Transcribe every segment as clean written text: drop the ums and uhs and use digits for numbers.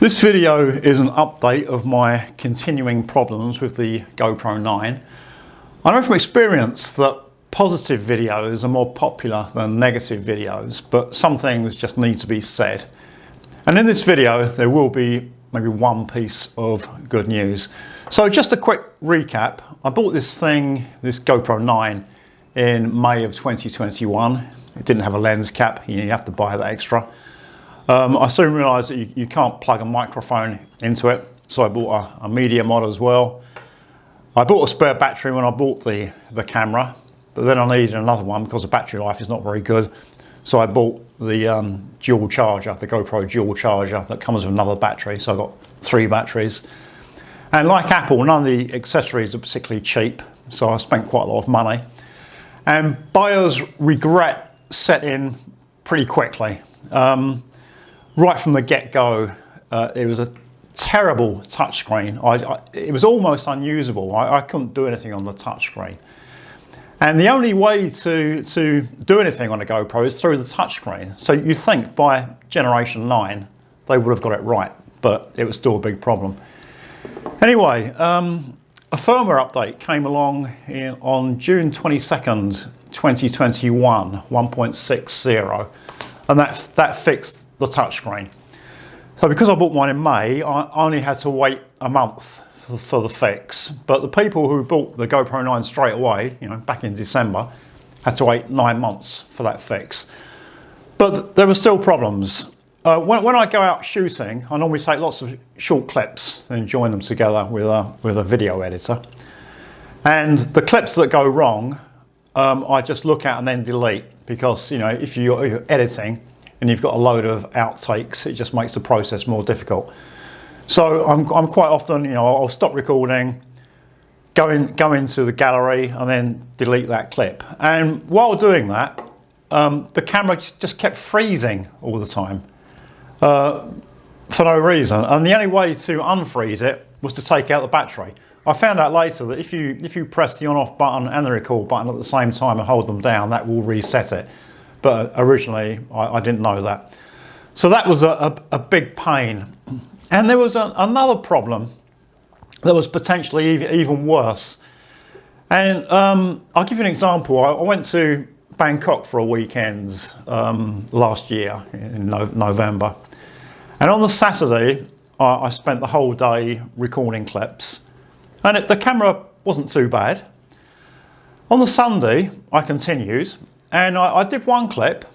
This video is an update of my continuing problems with the GoPro 9. I know from experience that positive videos are more popular than negative videos, but some things just need to be said. And in this video there will be maybe one piece of good news. So just a quick recap. I bought this GoPro 9 in May of 2021. It didn't have a lens cap, you have to buy that extra. I soon realised that you can't plug a microphone into it, so I bought a media mod as well. I bought a spare battery when I bought the camera, but then I needed another one because the battery life is not very good. So I bought the dual charger, the GoPro dual charger that comes with another battery, so I got 3 batteries. And like Apple, none of the accessories are particularly cheap, so I spent quite a lot of money. And buyer's regret set in pretty quickly. Right from the get-go, it was a terrible touchscreen. It was almost unusable. I couldn't do anything on the touchscreen. And the only way to do anything on a GoPro is through the touchscreen. So you think by generation 9, they would have got it right, but it was still a big problem. Anyway, a firmware update came along on June 22nd, 2021, 1.60, and that fixed the touchscreen. So because I bought one in May, I only had to wait a month for the fix. But the people who bought the GoPro 9 straight away, back in December, had to wait 9 months for that fix. But there were still problems. When I go out shooting, I normally take lots of short clips and join them together with a video editor. And the clips that go wrong, I just look at and then delete, because if you're editing and you've got a load of outtakes, it just makes the process more difficult. So I'm quite often, I'll stop recording, go into the gallery and then delete that clip. And while doing that, the camera just kept freezing all the time for no reason. And the only way to unfreeze it was to take out the battery. I found out later that if you press the on-off button and the record button at the same time and hold them down, that will reset it. But originally I didn't know that. So that was a big pain. And there was another problem that was potentially even worse. And I'll give you an example. I went to Bangkok for a weekend last year in November. And on the Saturday, I spent the whole day recording clips. And the camera wasn't too bad. On the Sunday, I continued. And I did one clip,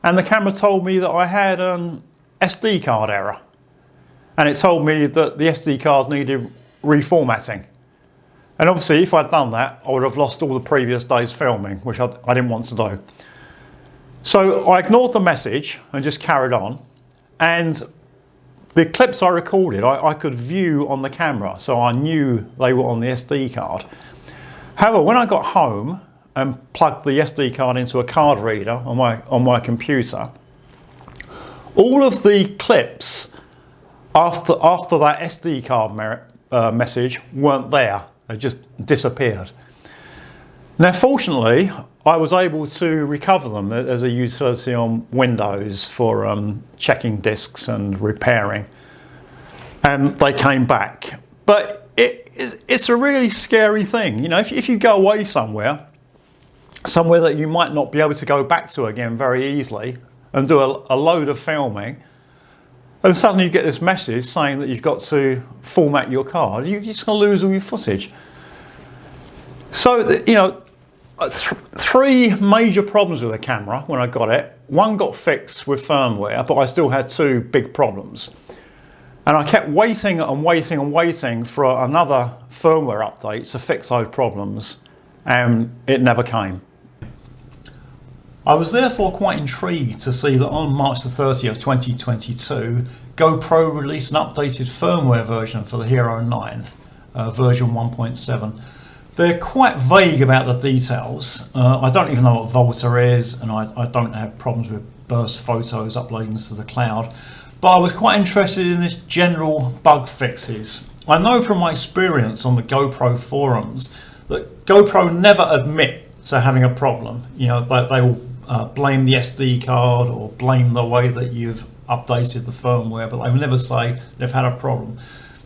and the camera told me that I had an SD card error. And it told me that the SD card needed reformatting. And obviously, if I'd done that, I would have lost all the previous day's filming, which I didn't want to do. So I ignored the message and just carried on. And the clips I recorded, I could view on the camera, so I knew they were on the SD card. However, when I got home and plugged the SD card into a card reader on my computer, all of the clips after that SD card message weren't there. They just disappeared. Now fortunately, I was able to recover them as a utility on Windows for checking disks and repairing, and they came back. But it's a really scary thing. If you go away somewhere that you might not be able to go back to again very easily, and do a load of filming, and suddenly you get this message saying that you've got to format your card, you're just going to lose all your footage. So, 3 major problems with the camera when I got it. One got fixed with firmware, but I still had 2 big problems. And I kept waiting and waiting and waiting for another firmware update to fix those problems, and it never came. I was therefore quite intrigued to see that on March the 30th, 2022, GoPro released an updated firmware version for the Hero 9, version 1.7. They're quite vague about the details. I don't even know what Volta is, and I don't have problems with burst photos uploading to the cloud. But I was quite interested in this general bug fixes. I know from my experience on the GoPro forums that GoPro never admit to having a problem. They will blame the SD card or blame the way that you've updated the firmware, but they will never say they've had a problem.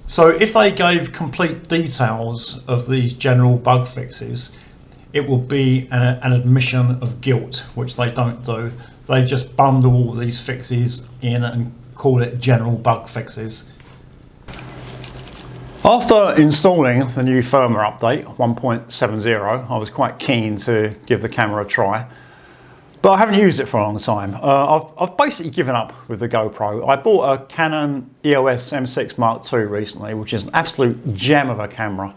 So if they gave complete details of these general bug fixes, it will be an admission of guilt, which they don't do. They just bundle all these fixes in and call it general bug fixes. After installing the new firmware update 1.70, I was quite keen to give the camera a try, but I haven't used it for a long time. I've basically given up with the GoPro. I bought a Canon EOS M6 Mark II recently, which is an absolute gem of a camera,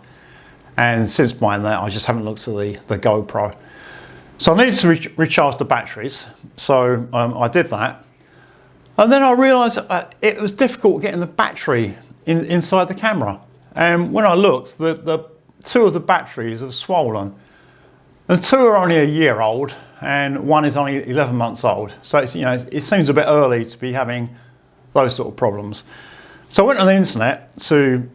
and since buying that I just haven't looked at the GoPro. So I needed to recharge the batteries, so I did that, and then I realised it was difficult getting the battery inside the camera. And when I looked, the two of the batteries are swollen, and two are only a year old, and one is only 11 months old. So it's, it seems a bit early to be having those sort of problems. So I went on the internet to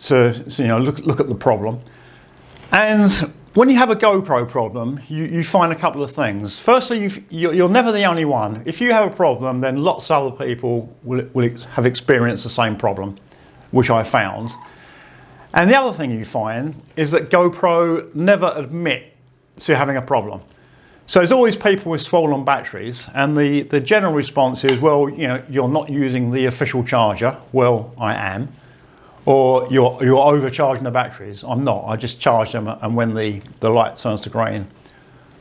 look at the problem. And when you have a GoPro problem, you find a couple of things. Firstly, you're never the only one. If you have a problem, then lots of other people will have experienced the same problem, which I found. And the other thing you find is that GoPro never admit to having a problem. So there's always people with swollen batteries, and the general response is, well, you're not using the official charger. Well, I am. Or you're overcharging the batteries. I'm not. I just charge them, and when the light turns to green,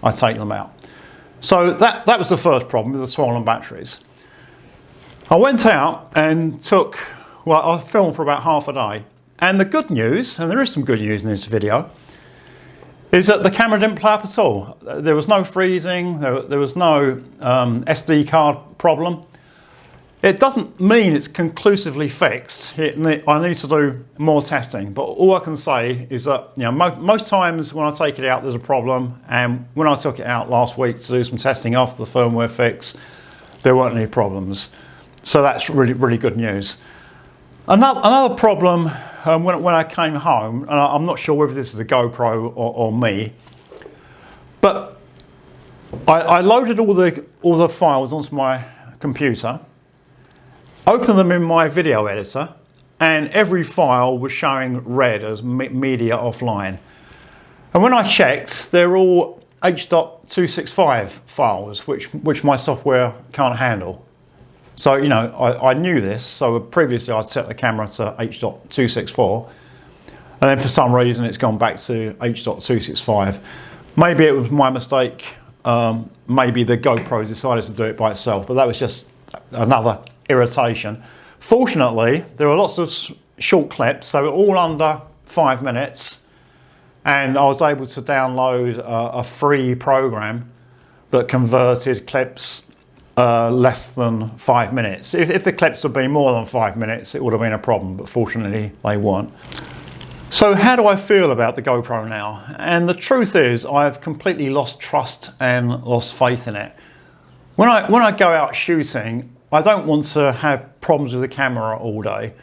I take them out. So that was the first problem with the swollen batteries. I went out and I filmed for about half a day. And the good news, and there is some good news in this video, is that the camera didn't play up at all. There was no freezing, there was no SD card problem. It doesn't mean it's conclusively fixed. I need to do more testing, but all I can say is that most times when I take it out there's a problem, and when I took it out last week to do some testing after the firmware fix, there weren't any problems. So that's really, really good news. Another problem when I came home, and I'm not sure whether this is a GoPro or me, but I loaded all the files onto my computer, opened them in my video editor, and every file was showing red as media offline. And when I checked, they're all H.265 files, which my software can't handle. So, I knew this, so previously I'd set the camera to H.264, and then for some reason it's gone back to H.265. Maybe it was my mistake, maybe the GoPro decided to do it by itself, but that was just another irritation. Fortunately, there are lots of short clips, so all under 5 minutes, and I was able to download a free program that converted clips less than 5 minutes. If the clips had been more than 5 minutes, it would have been a problem, but fortunately they weren't. So how do I feel about the GoPro now? And the truth is, I've completely lost trust and lost faith in it. When I go out shooting, I don't want to have problems with the camera all day,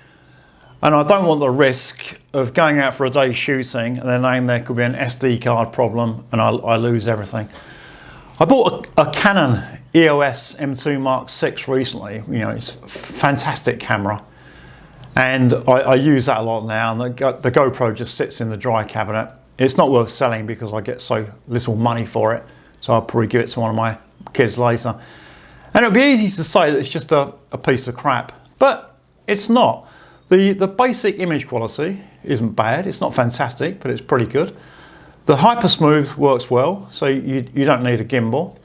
and I don't want the risk of going out for a day shooting and then knowing there could be an SD card problem and I lose everything. I bought a Canon EOS M2 Mark VI recently. It's a fantastic camera, and I use that a lot now, and the GoPro just sits in the dry cabinet. It's not worth selling because I get so little money for it, so I'll probably give it to one of my kids later. And it'll be easy to say that it's just a piece of crap, but it's not. The basic image quality isn't bad. It's not fantastic, but it's pretty good. The hypersmooth works well, so you don't need a gimbal.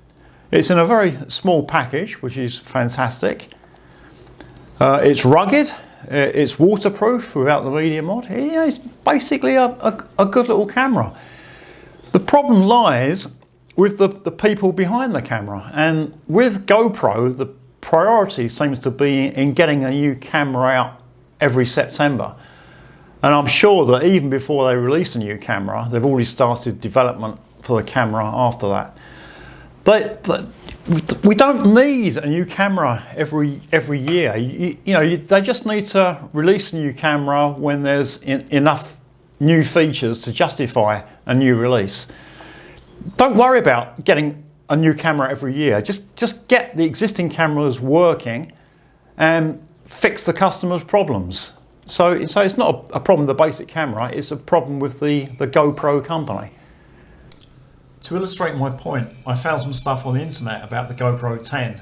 It's in a very small package, which is fantastic. It's rugged, it's waterproof without the media mod. It's basically a good little camera. The problem lies with the people behind the camera, and with GoPro, the priority seems to be in getting a new camera out every September. And I'm sure that even before they release a new camera, they've already started development for the camera after that. But we don't need a new camera every year. They just need to release a new camera when there's enough new features to justify a new release. Don't worry about getting a new camera every year. Just get the existing cameras working and fix the customer's problems. So it's not a problem with the basic camera, it's a problem with the GoPro company. To illustrate my point, I found some stuff on the internet about the GoPro 10.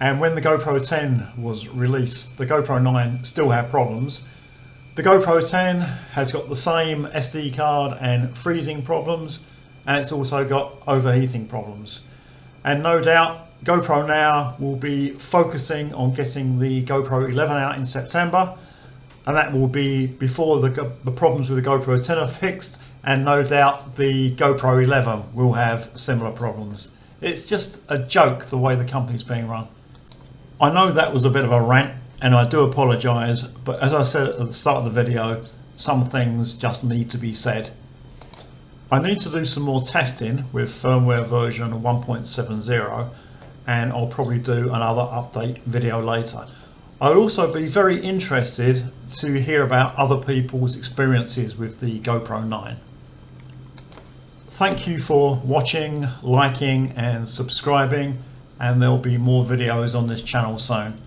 And when the GoPro 10 was released, the GoPro 9 still had problems. The GoPro 10 has got the same SD card and freezing problems, and it's also got overheating problems. And no doubt, GoPro now will be focusing on getting the GoPro 11 out in September, and that will be before the problems with the GoPro 10 are fixed, and no doubt the GoPro 11 will have similar problems. It's just a joke the way the company's being run. I know that was a bit of a rant, and I do apologise, but as I said at the start of the video, some things just need to be said. I need to do some more testing with firmware version 1.70, and I'll probably do another update video later. I'd also be very interested to hear about other people's experiences with the GoPro 9. Thank you for watching, liking and subscribing, and there'll be more videos on this channel soon.